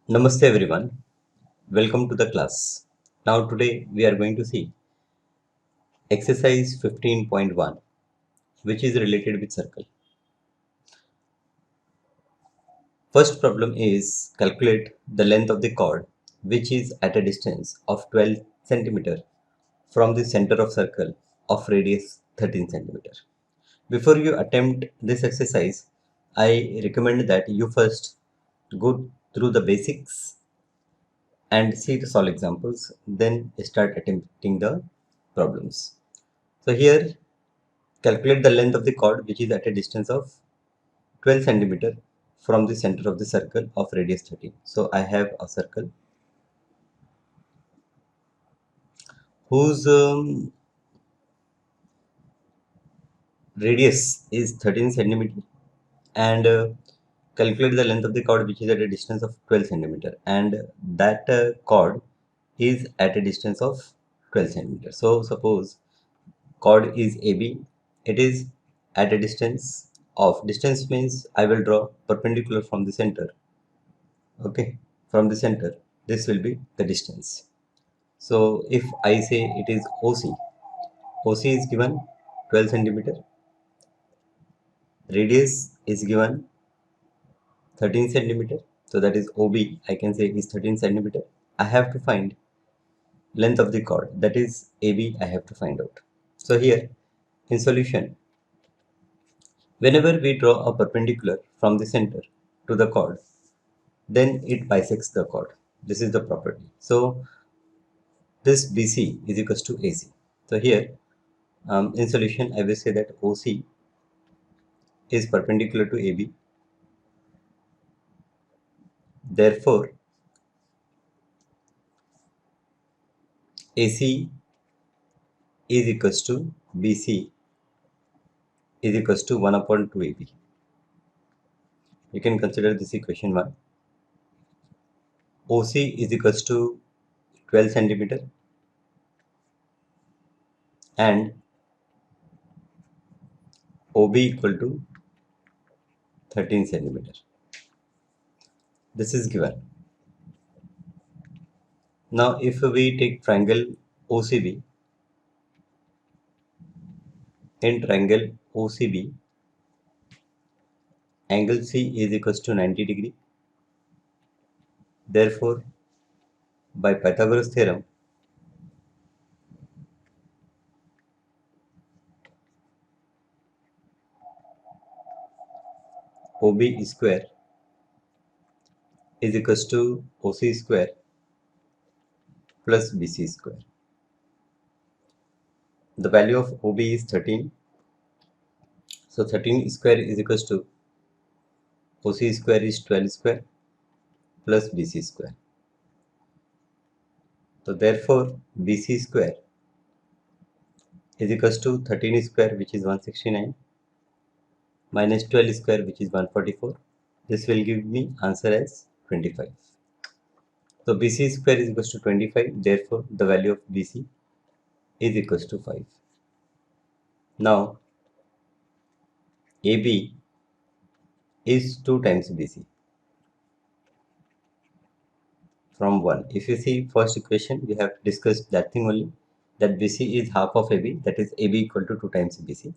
Namaste everyone. Welcome to the class. Now today we are going to see exercise 15.1 which is related with circle. First problem is calculate the length of the chord which is at a distance of 12 centimeter from the center of circle of radius 13 centimeter. Before you attempt this exercise, I recommend that you first go through the basics and see the solve examples, then start attempting the problems. So here, calculate the length of the chord which is at a distance of 12 centimeter from the center of the circle of radius 13. So I have a circle whose radius is 13 centimeter and calculate the length of the chord which is at a distance of 12 centimeter, and that chord is at a distance of 12 centimeter. So suppose chord is AB, it is at a distance means I will draw perpendicular from the center. Okay, from the center this will be the distance. So if I say it is OC is given 12 centimeter, radius is given 13 centimeter, so that is OB, I can say is 13 centimeter. I have to find length of the chord, that is AB, I have to find out. So here in solution, whenever we draw a perpendicular from the center to the chord, then it bisects the chord. This is the property. So this BC is equals to AC. So here in solution, I will say that OC is perpendicular to AB. Therefore, AC is equals to BC is equals to 1 upon 2 AB. You can consider this equation 1. OC is equals to 12 centimeter and OB equal to 13 centimeter. This is given. Now, if we take triangle OCB, in triangle OCB, angle C is equals to 90 degree. Therefore, by Pythagoras theorem, OB square is equals to OC square plus BC square. The value of OB is 13. So 13 square is equals to OC square is 12 square plus BC square. So therefore BC square is equals to 13 square, which is 169, minus 12 square, which is 144. This will give me answer as 25. So BC square is equals to 25. Therefore the value of BC is equals to 5. Now AB is 2 times BC from 1. If you see first equation, we have discussed that thing only, that BC is half of AB, that is AB equal to 2 times BC.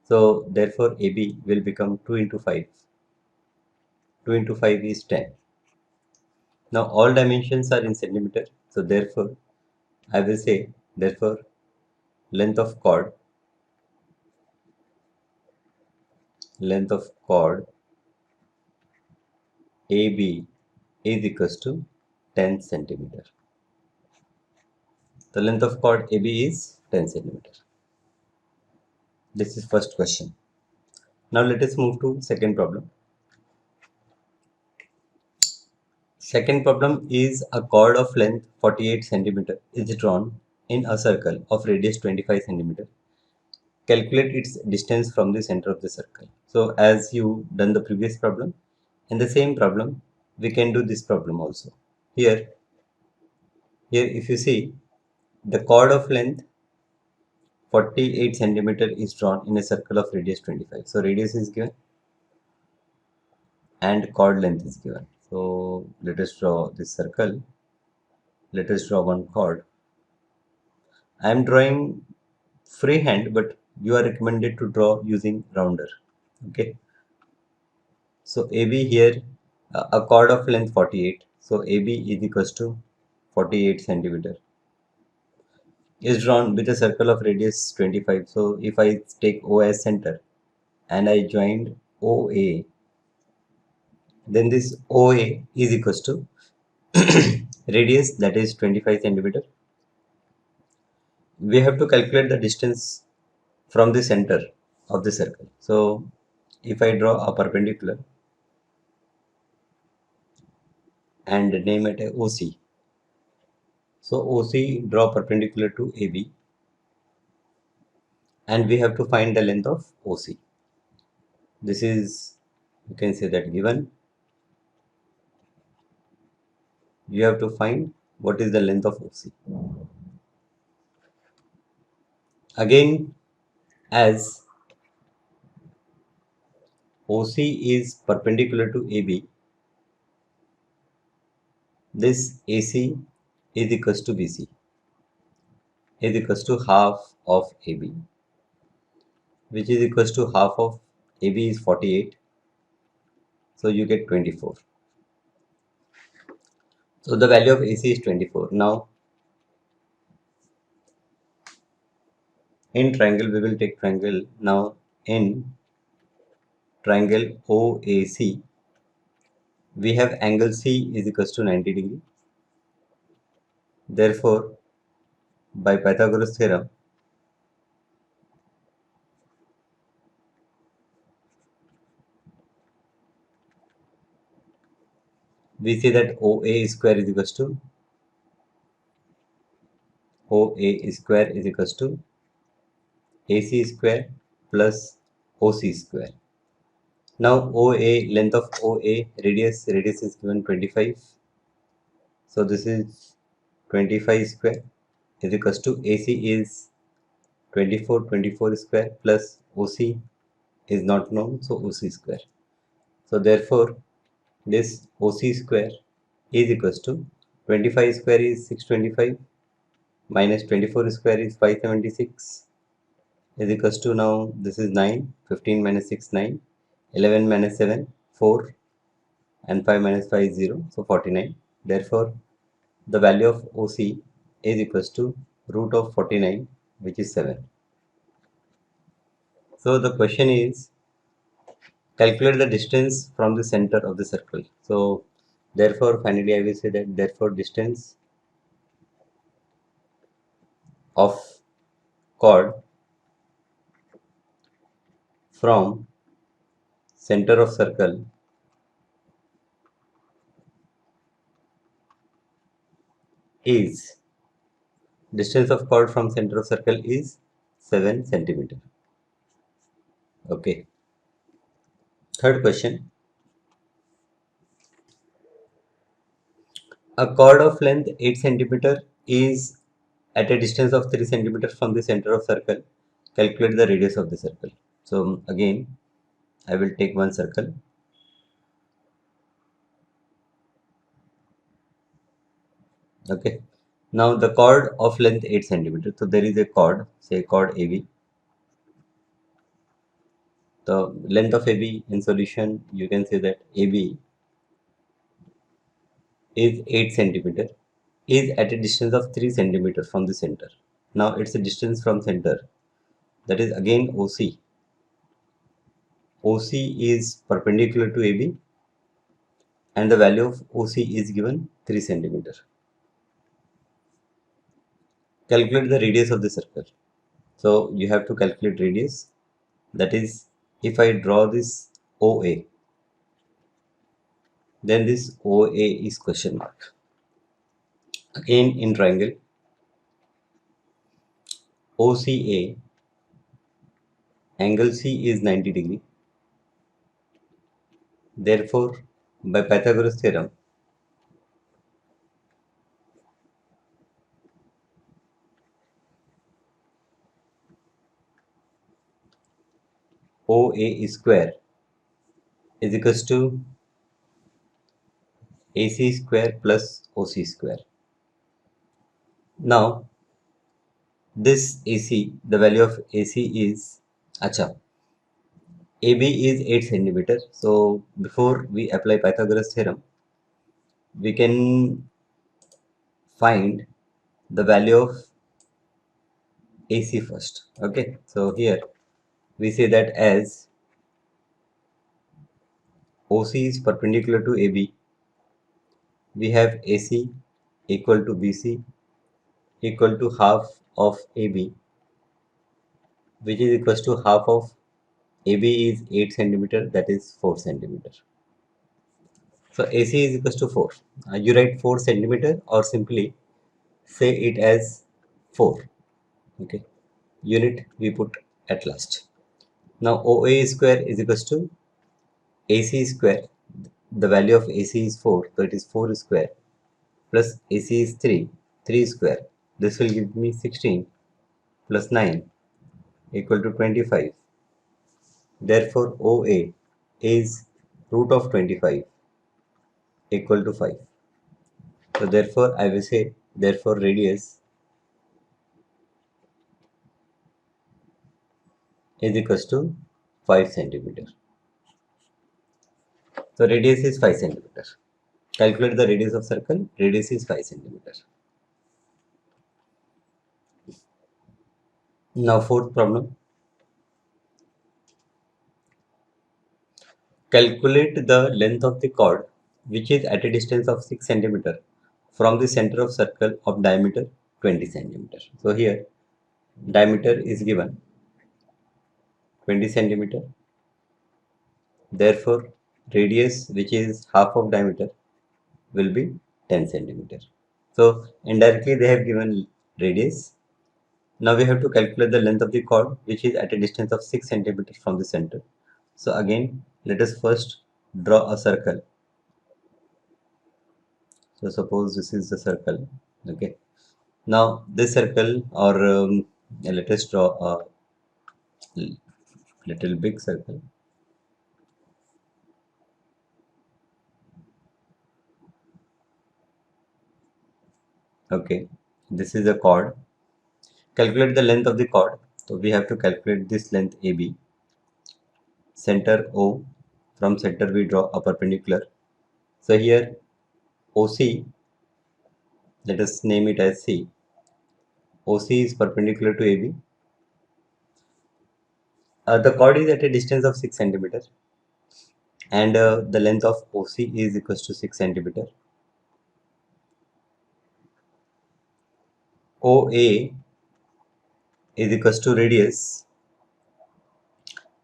So therefore AB will become 2 into 5. 2 into 5 is 10. Now all dimensions are in centimeter. So therefore I will say, therefore length of chord AB is equals to 10 centimeter. The length of chord AB is 10 centimeter. This is first question. Now let us move to second problem. Second problem is a chord of length 48 centimeter is drawn in a circle of radius 25 centimeter. Calculate its distance from the center of the circle. So as you done the previous problem, in the same problem, we can do this problem also. Here if you see, the chord of length 48 centimeter is drawn in a circle of radius 25. So radius is given and chord length is given. So let us draw this circle. Let us draw one chord. I am drawing freehand, but you are recommended to draw using rounder. Okay. So AB here, a chord of length 48. So AB is equals to 48 centimeter. Is drawn with a circle of radius 25. So if I take O as center and I joined OA, then this OA is equals to radius, that is 25 centimeter. We have to calculate the distance from the center of the circle. So if I draw a perpendicular and name it a OC. So OC draw perpendicular to AB, and we have to find the length of OC. This is, you can say that given. You have to find what is the length of OC. Again, as OC is perpendicular to AB, this AC is equals to BC, is equals to half of AB, which is equals to half of AB is 48. So you get 24. So the value of AC is 24. Now in triangle, we will take triangle. Now in triangle OAC, we have angle C is equals to 90 degree. Therefore, by Pythagoras theorem, we see that OA square is equals to OA square is equals to AC square plus OC square. Now OA, length of OA, radius is given 25. So this is 25 square is equals to AC is 24 square plus OC is not known, so OC square. So therefore this OC square is equals to 25 square is 625 minus 24 square is 576 is equals to, now this is 9, 15 minus 6 9, 11 minus 7 4, and 5 minus 5 is 0, so 49. Therefore the value of OC is equals to root of 49, which is 7. So the question is, calculate the distance from the center of the circle. So therefore finally I will say that therefore distance of chord from center of circle is, distance of chord from center of circle is 7 centimeter. Okay. Third question. A chord of length 8 centimeter is at a distance of 3 centimeters from the center of circle. Calculate the radius of the circle. So again, I will take one circle. Okay. Now the chord of length 8 centimeters. So there is a chord, say chord AB. The length of AB in solution, you can say that AB is 8 centimeter, is at a distance of 3 centimeters from the center. Now it's a distance from center, that is again OC. OC is perpendicular to AB and the value of OC is given 3 centimeter. Calculate the radius of the circle. So you have to calculate radius, that is, if I draw this OA, then this OA is question mark. Again in triangle OCA, angle C is 90 degree. Therefore by Pythagoras theorem, OA square is equals to AC square plus OC square. Now this AC, the value of AC is, acha, AB is 8 centimeter. So before we apply Pythagoras theorem, we can find the value of AC first. Okay, so here we say that as OC is perpendicular to AB, we have AC equal to BC equal to half of AB, which is equals to half of AB is 8 centimeter, that is 4 centimeter. So AC is equals to 4. You write 4 centimeter or simply say it as 4. Okay, unit we put at last. Now OA square is equals to AC square. The value of AC is 4, so it is 4 square plus AC is 3, 3 square. This will give me 16 plus 9 equal to 25. Therefore OA is root of 25 equal to 5. So therefore I will say, therefore radius is equals to 5 centimeter. So radius is 5 centimeter. Calculate the radius of circle. Radius is 5 centimeter. Now fourth problem. Calculate the length of the chord which is at a distance of 6 centimeter from the center of circle of diameter 20 centimeter. So here diameter is given 20 centimeter. Therefore radius, which is half of diameter, will be 10 centimeter. So indirectly they have given radius. Now we have to calculate the length of the chord which is at a distance of 6 centimeter from the center. So again let us first draw a circle. So suppose this is the circle. Okay. Now this circle, or let us draw a little big circle. Okay. This is a chord. Calculate the length of the chord. So we have to calculate this length AB. Center O. From center we draw a perpendicular. So here OC, let us name it as C. OC is perpendicular to AB. The chord is at a distance of 6 centimeter, and the length of OC is equals to 6 centimeter. OA is equals to radius.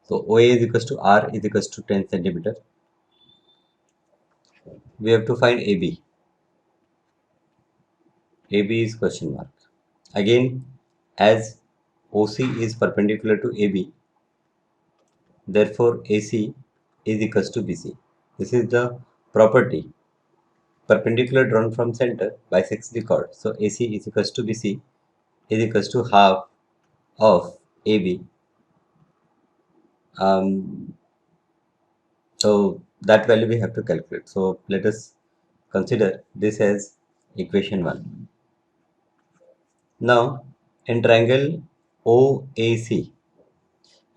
So OA is equals to R is equals to 10 centimeter. We have to find AB. AB is question mark. Again, as OC is perpendicular to AB, therefore AC is equals to BC. This is the property. Perpendicular drawn from center bisects the chord. So AC is equals to BC is equals to half of AB. So that value we have to calculate. So let us consider this as equation 1. Now in triangle OAC,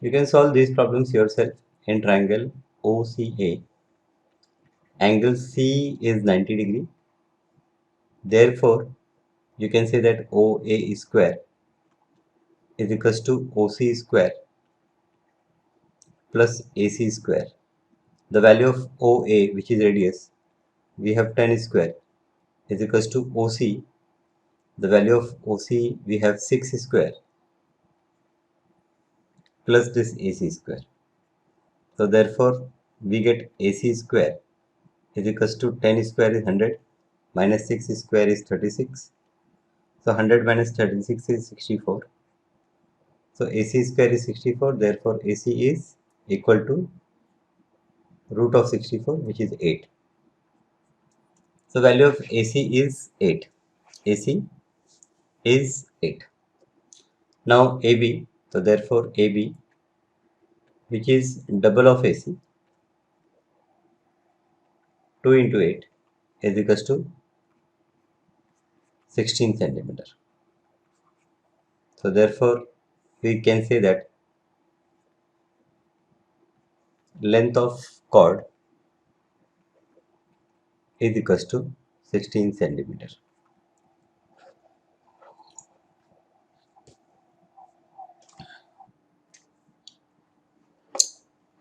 you can solve these problems yourself. In triangle OCA, angle C is 90 degree. Therefore, you can say that OA square is equals to OC square plus AC square. The value of OA, which is radius, we have 10 square, is equals to OC. The value of OC, we have 6 square plus this AC square. So therefore, we get AC square is equals to 10 square is 100 minus 6 square is 36. So 100 minus 36 is 64. So AC square is 64. Therefore, AC is equal to root of 64, which is 8. So value of AC is 8. AC is 8. Now AB. So therefore AB, which is double of AC, 2 into 8. is equals to 16 centimeter. So therefore we can say that length of chord is equals to 16 centimeter.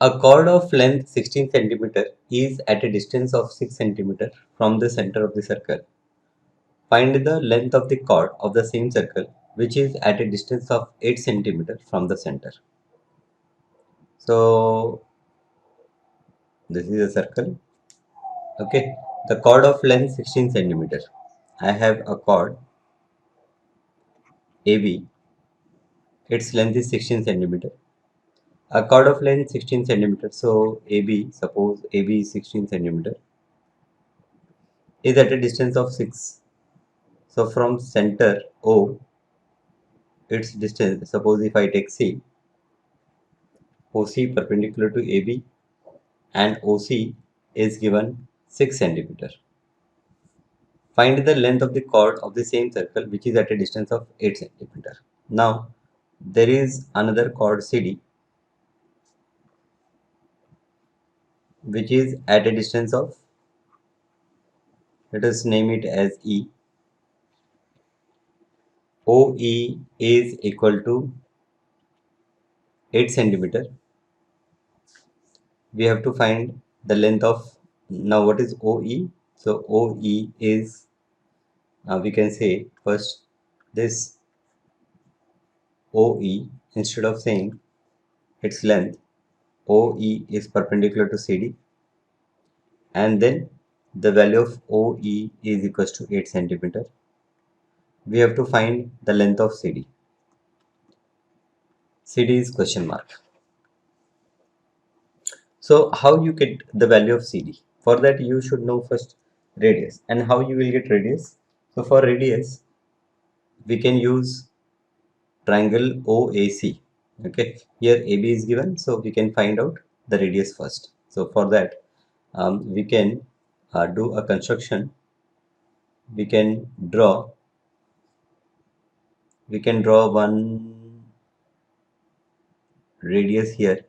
A chord of length 16 centimeter is at a distance of 6 centimeter from the center of the circle. Find the length of the chord of the same circle which is at a distance of 8 centimeter from the center. So this is a circle. Okay, the chord of length 16 centimeter. I have a chord AB. Its length is 16 centimeter. A chord of length 16 centimeter. So AB, suppose AB is 16 centimeter, is at a distance of 6. So from center O, its distance, suppose if I take C, OC perpendicular to AB and OC is given 6 centimeter. Find the length of the chord of the same circle which is at a distance of 8 centimeter. Now there is another chord CD which is at a distance of, let us name it as E. OE is equal to 8 centimeter. We have to find the length of, now what is OE? So OE is, we can say first this OE, instead of saying its length, OE is perpendicular to CD, and then the value of OE is equals to 8 centimeter. We have to find the length of CD. CD is question mark. So how you get the value of CD? For that you should know first radius. And how you will get radius? So for radius we can use triangle OAC. Okay, here AB is given, so we can find out the radius first. So for that we can do a construction. We can draw one radius here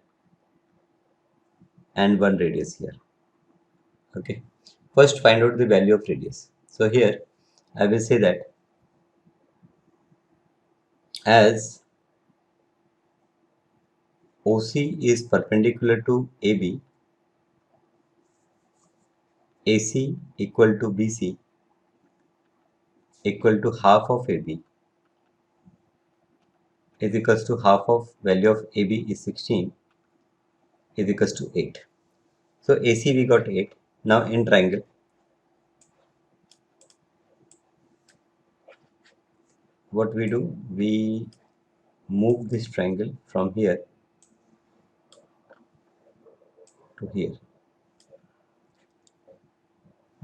and one radius here. Okay, first find out the value of radius. So here I will say that as OC is perpendicular to AB, AC equal to BC equal to half of AB is equals to half of value of AB is 16 is equals to 8. So AC we got 8. Now in triangle, what we do? We move this triangle from here to here.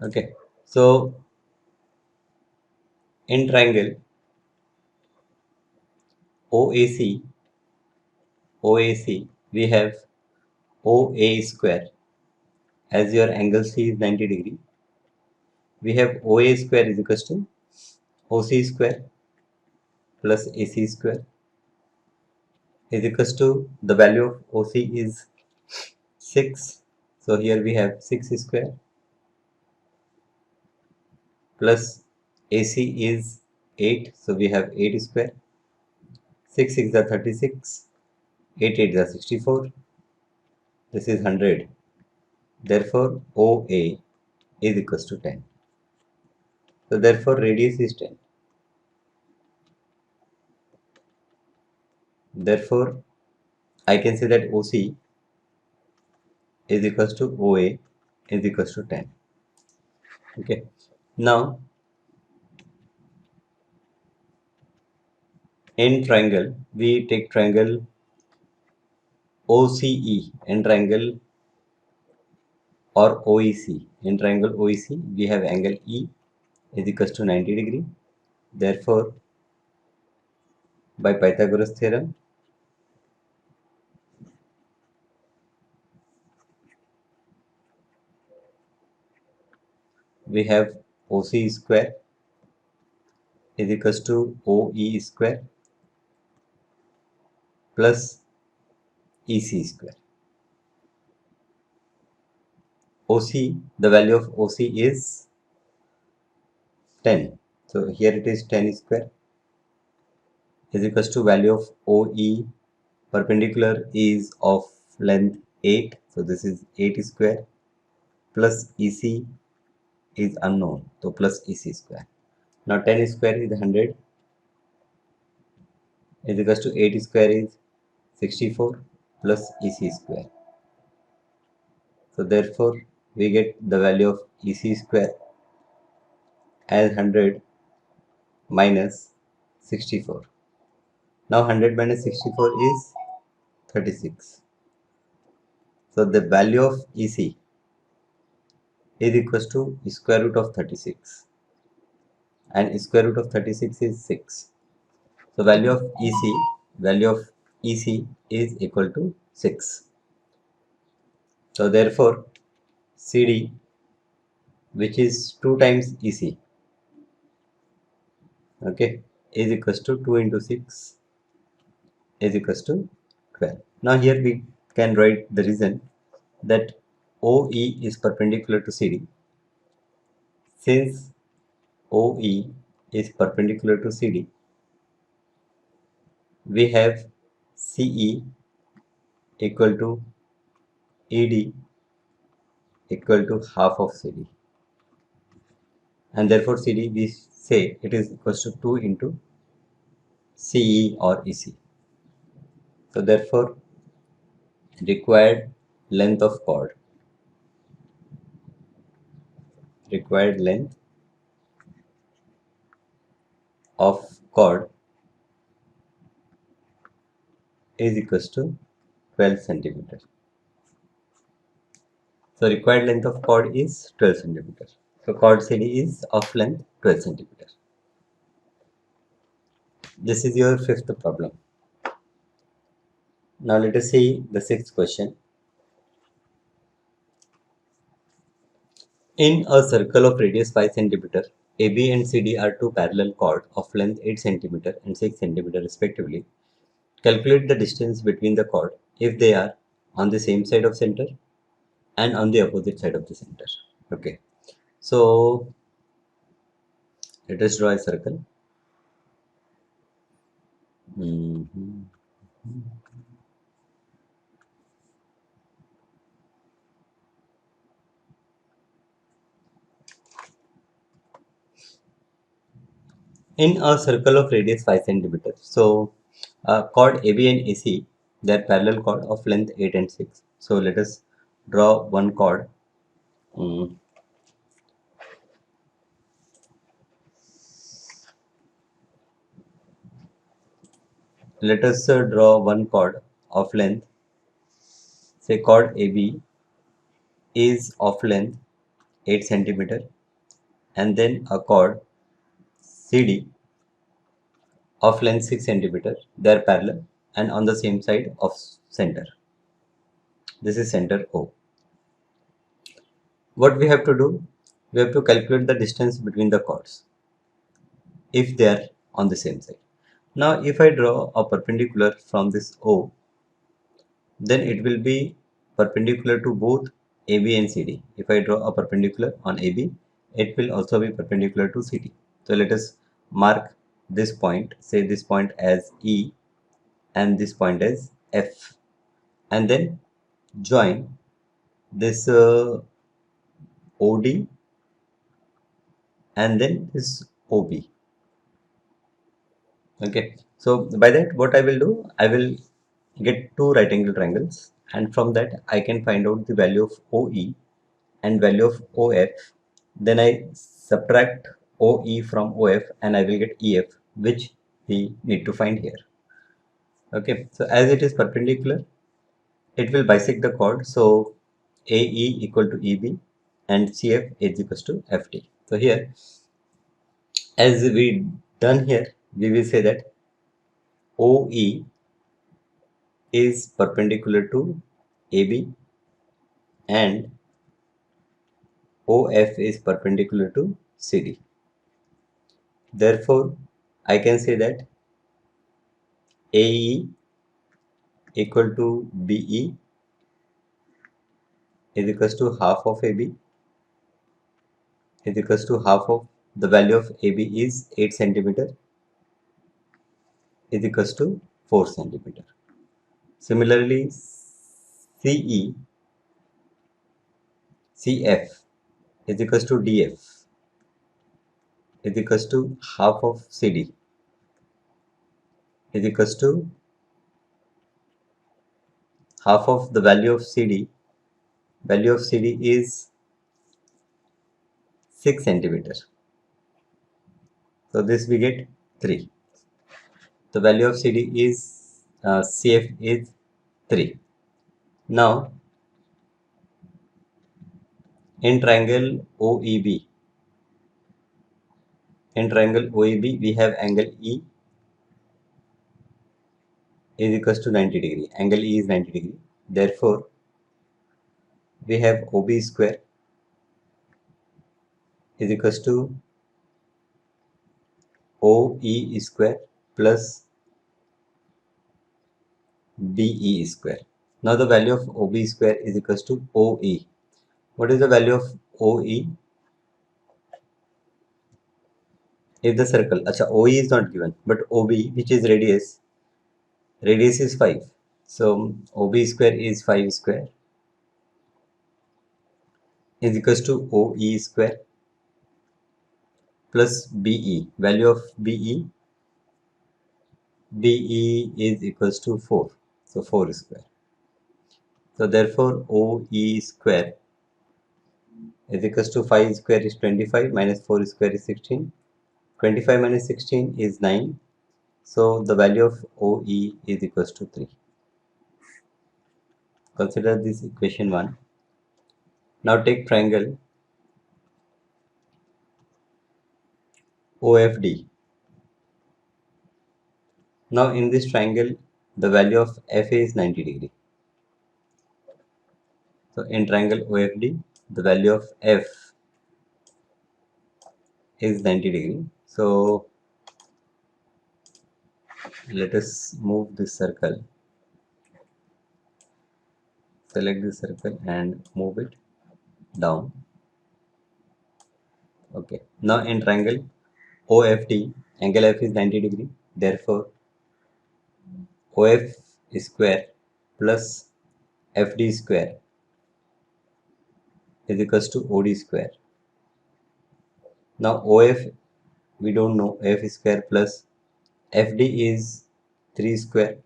Okay. So in triangle OAC, we have OA square. As your angle C is 90 degree, we have OA square is equals to OC square plus AC square is equals to the value of OC is 6. So here we have 6 square plus AC is 8. So we have 8 square. 6 6 are 36. 8 8 are 64. This is 100. Therefore OA is equals to 10. So therefore radius is 10. Therefore I can say that OC is equals to OA is equals to 10. Okay. Now in triangle we take triangle OCE and triangle or OEC. In triangle OEC we have angle E is equals to 90 degree. Therefore by Pythagoras theorem we have OC square is equals to OE square plus EC square. OC, the value of OC is 10. So here it is 10 square is equals to value of OE perpendicular is of length 8. So this is 8 square plus EC is unknown. So plus EC square. Now 10 square is 100 is equals to 8 square is 64 plus EC square. So therefore we get the value of EC square as 100 minus 64. Now 100 minus 64 is 36. So the value of EC is equals to square root of 36 and square root of 36 is 6. So value of EC is equal to 6. So therefore CD, which is 2 times EC, okay, is equals to 2 into 6 is equals to 12. Now here we can write the reason that OE is perpendicular to CD. Since OE is perpendicular to CD, we have CE equal to ED equal to half of CD, and therefore CD we say it is equals to 2 into CE or EC. So therefore required length of chord required length of chord is equals to 12 centimeter. So required length of chord is 12 centimeter. So chord CD is of length 12 centimeter. This is your fifth problem. Now let us see the sixth question. In a circle of radius 5 cm, AB and CD are two parallel chords of length 8 cm and 6 cm respectively. Calculate the distance between the chord if they are on the same side of center and on the opposite side of the center. Okay, so let us draw a circle. Mhm. In a circle of radius 5 cm, so chord AB and AC, they are parallel chord of length 8 and 6. So let us draw one chord. Mm, Let us draw one chord of length. Say chord AB is of length 8 centimeter, and then a chord CD of length 6 centimeter. They are parallel and on the same side of center. This is center O. What we have to do? We have to calculate the distance between the chords if they are on the same side. Now if I draw a perpendicular from this O, then it will be perpendicular to both AB and CD. If I draw a perpendicular on AB, it will also be perpendicular to CD. So let us mark this point, say this point as E and this point as F, and then join this OD and then this OB. Okay, so by that what I will do, I will get two right angle triangles, and from that I can find out the value of OE and value of OF. Then I subtract OE from OF and I will get EF, which we need to find here. Okay, so as it is perpendicular, it will bisect the chord. So AE equal to EB and CF is equals to FT. So here, as we done here, we will say that OE is perpendicular to AB and OF is perpendicular to CD. Therefore, I can say that AE equal to BE is equals to half of AB is equals to half of the value of AB is 8 centimeter is equals to 4 centimeter. Similarly, CF is equals to DF is equals to half of CD is equals to half of the value of CD. Value of CD is 6 centimeter. So this we get 3. The value of CD is CF is 3. Now in triangle OEB, we have angle E is equals to 90 degree. Angle E is 90 degree. Therefore, we have OB square is equals to OE square plus BE square. Now the value of OB square is equals to OE. What is the value of OE? If the circle, acha, OE is not given, but OB, which is radius is 5. So OB square is 5 square is equals to OE square plus BE. Value of BE is equals to 4. So 4 square. So therefore OE square is equals to 5 square is 25 minus 4 square is 16. 25 minus 16 is 9. So the value of OE is equals to 3. Consider this equation 1. Now take triangle OFD. Now in this triangle, the value of FA is 90 degree. So in triangle OFD, the value of F is 90 degree. So let us move this circle. Select this circle and move it down. Okay. Now in triangle OFD, angle F is 90 degree. Therefore, OF square plus FD square is equals to OD square. Now OF we don't know, F square plus FD is 3 square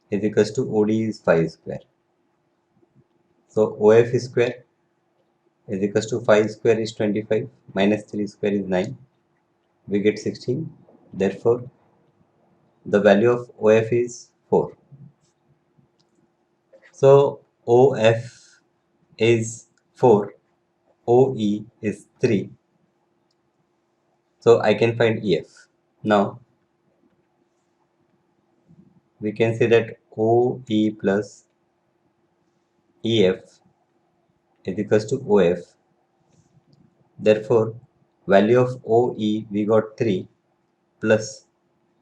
is equals to OD is 5 square. So OF square is equals to 5 square is 25 minus 3 square is 9. We get 16. Therefore, the value of OF is 4. So OF is 4, OE is 3. So I can find EF. Now we can say that OE plus EF is equals to OF. Therefore, value of OE we got 3 plus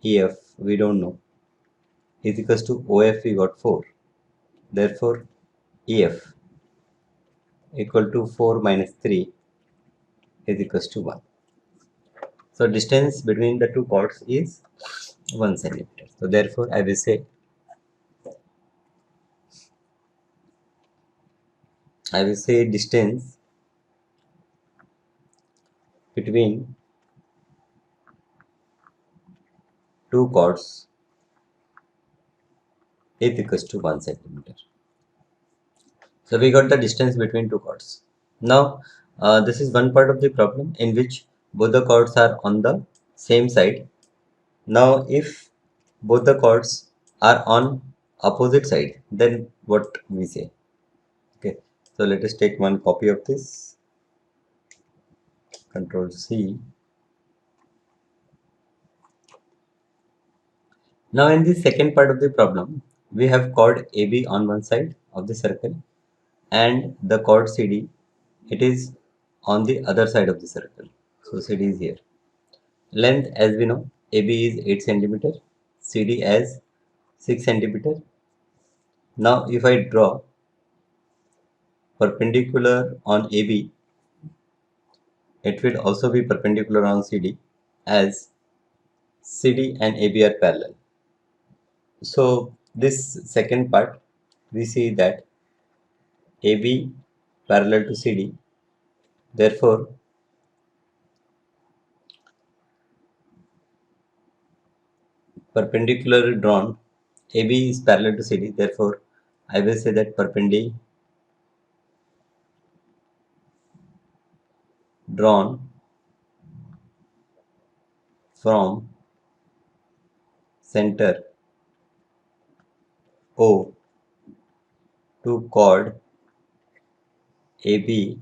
EF we don't know is equals to OF we got 4. Therefore, EF equal to 4 minus 3 is equals to 1. So distance between the two chords is 1 centimeter. So therefore, I will say distance between two chords is equals to 1 centimeter. So we got the distance between two chords. Now this is one part of the problem in which both the chords are on the same side. Now if both the chords are on opposite side, then what we say? Okay, so let us take one copy of this. Control C. Now in the second part of the problem, we have chord AB on one side of the circle and the chord CD. It is on the other side of the circle. So CD is here. Length, as we know, AB is 8 centimeter, CD as 6 centimeter. Now if I draw perpendicular on AB, it will also be perpendicular on CD, as CD and AB are parallel. So this second part, we see that AB parallel to CD, therefore perpendicular drawn, AB is parallel to CD, therefore I will say that perpendicular drawn from center O to chord AB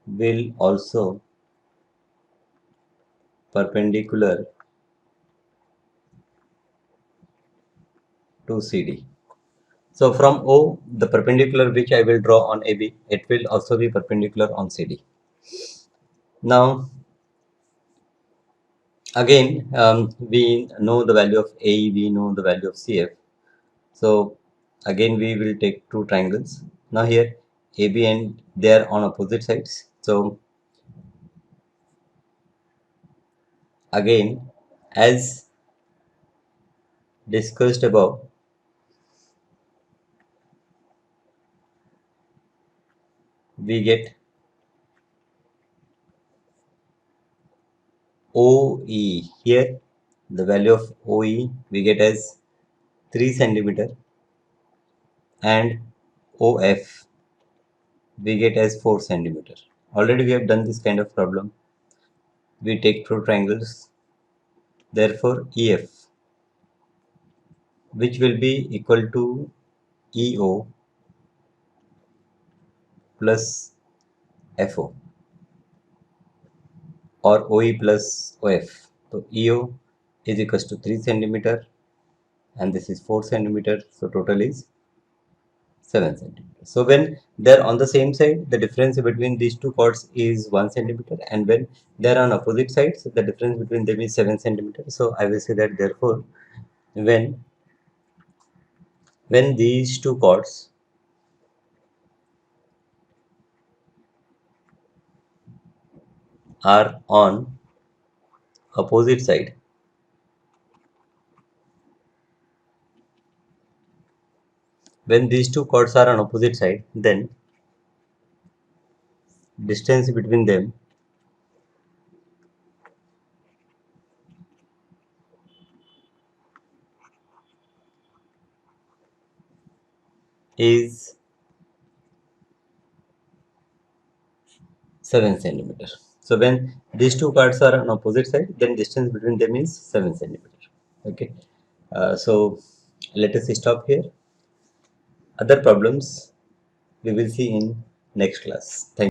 will also perpendicular to CD. So from O, the perpendicular which I will draw on AB, it will also be perpendicular on CD. Now again, we know the value of AE, we know the value of CF. So again, we will take two triangles. Now here AB and they are on opposite sides. So again, as discussed above, we get OE. Here the value of OE we get as 3 centimeter, and OF we get as 4 centimeter. Already we have done this kind of problem. We take two triangles, therefore EF, which will be equal to EO plus FO, or OE plus OF. So EO is equals to 3 centimeter and this is 4 centimeter. So total is 7 centimeters. So when they're on the same side, the difference between these two chords is 1 centimeter, and when they're on opposite sides, the difference between them is 7 centimeters. So I will say that therefore when these two chords are on opposite side, then distance between them is 7 centimeters. So when these two chords are on opposite side, then distance between them is 7 centimeters. Okay. So let us stop here. Other problems we will see in next class. Thank you.